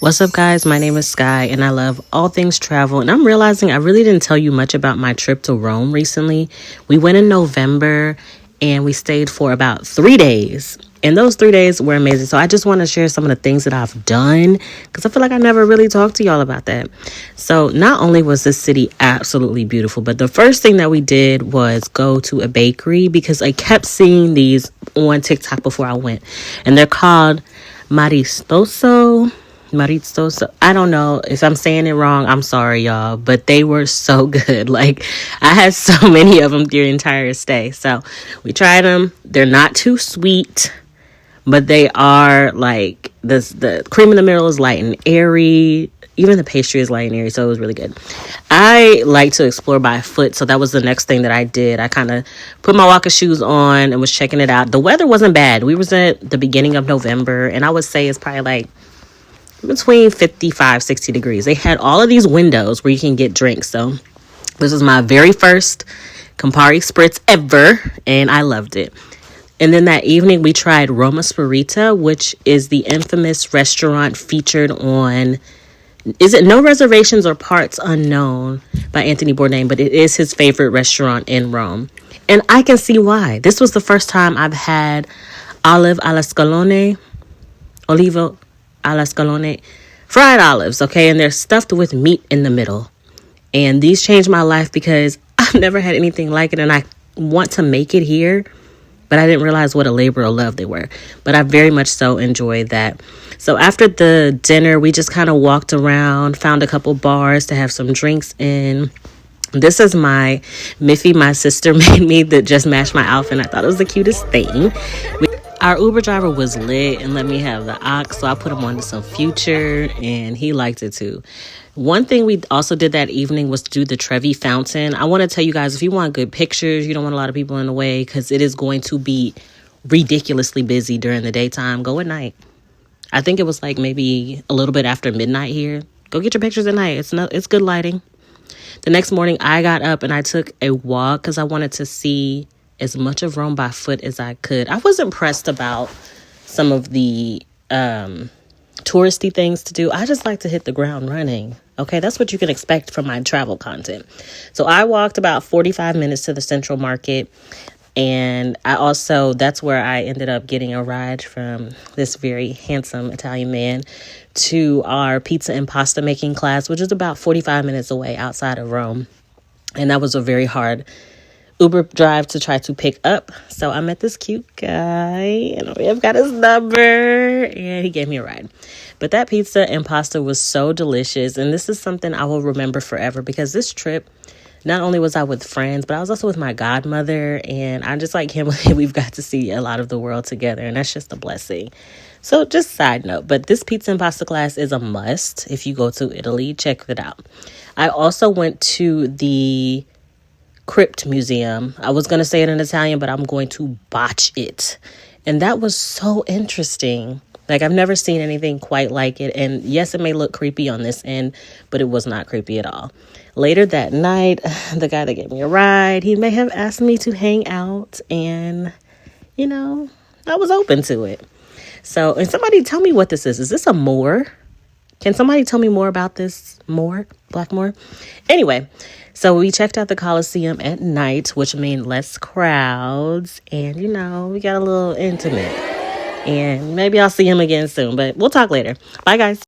What's up, guys? My name is Sky, and I love all things travel. And I'm realizing I really didn't tell you much about my trip to Rome recently. We went in November, and we stayed for about 3 days. And those 3 days were amazing. So I just want to share some of the things that I've done because I feel like I never really talked to y'all about that. So not only was this city absolutely beautiful, but the first thing that we did was go to a bakery because I kept seeing these on TikTok before I went. And they're called Maristoso. I don't know if I'm saying it wrong. I'm sorry, y'all, but they were so good. Like, I had so many of them through the entire stay. So we tried them. They're not too sweet, but they are like the cream in the middle is light and airy. Even the pastry is light and airy, so it was really good. I like to explore by foot, so that was the next thing that I did. I kind of put my walker shoes on and was checking it out. The weather wasn't bad. We was at the beginning of November, and I would say it's probably like between 55-60 degrees. They had all of these windows where you can get drinks. So this was my very first Campari Spritz ever, and I loved it. And then that evening we tried Roma Spirita, which is the infamous restaurant featured on, is it No Reservations or Parts Unknown by Anthony Bourdain, but it is his favorite restaurant in Rome. And I can see why. This was the first time I've had olivo alla scalone, fried olives, okay? And they're stuffed with meat in the middle. And these changed my life because I've never had anything like it, and I want to make it here, but I didn't realize what a labor of love they were. But I very much so enjoyed that. So after the dinner, we just kind of walked around, found a couple bars to have some drinks in. This is my Miffy my sister made me that just matched my outfit. I thought it was the cutest thing. Our Uber driver was lit and let me have the aux, so I put him on to some Future, and he liked it too. One thing we also did that evening was to do the Trevi Fountain. I want to tell you guys, if you want good pictures, you don't want a lot of people in the way because it is going to be ridiculously busy during the daytime. Go at night. I think it was like maybe a little bit after midnight here. Go get your pictures at night. It's good lighting. The next morning, I got up and I took a walk because I wanted to see as much of Rome by foot as I could. I was impressed about some of the touristy things to do. I just like to hit the ground running. Okay, that's what you can expect from my travel content. So I walked about 45 minutes to the Central Market. And that's where I ended up getting a ride from this very handsome Italian man to our pizza and pasta making class, which is about 45 minutes away outside of Rome. And that was a very hard Uber drive to try to pick up. So I met this cute guy and I've got his number and he gave me a ride. But that pizza and pasta was so delicious. And this is something I will remember forever because this trip, not only was I with friends, but I was also with my godmother, and I just like him. We've got to see a lot of the world together, and that's just a blessing. So just side note, but this pizza and pasta class is a must. If you go to Italy, check it out. I also went to the Crypt Museum. I was going to say it in Italian, but I'm going to botch it. And that was so interesting. Like, I've never seen anything quite like it. And yes, it may look creepy on this end, but it was not creepy at all. Later that night, the guy that gave me a ride, he may have asked me to hang out. And, I was open to it. So, and somebody tell me what this is. Is this a Moor? Can somebody tell me more about this Moor? Black Moor? Anyway, so we checked out the Colosseum at night, which means less crowds. And, we got a little intimate. And maybe I'll see him again soon, but we'll talk later. Bye, guys.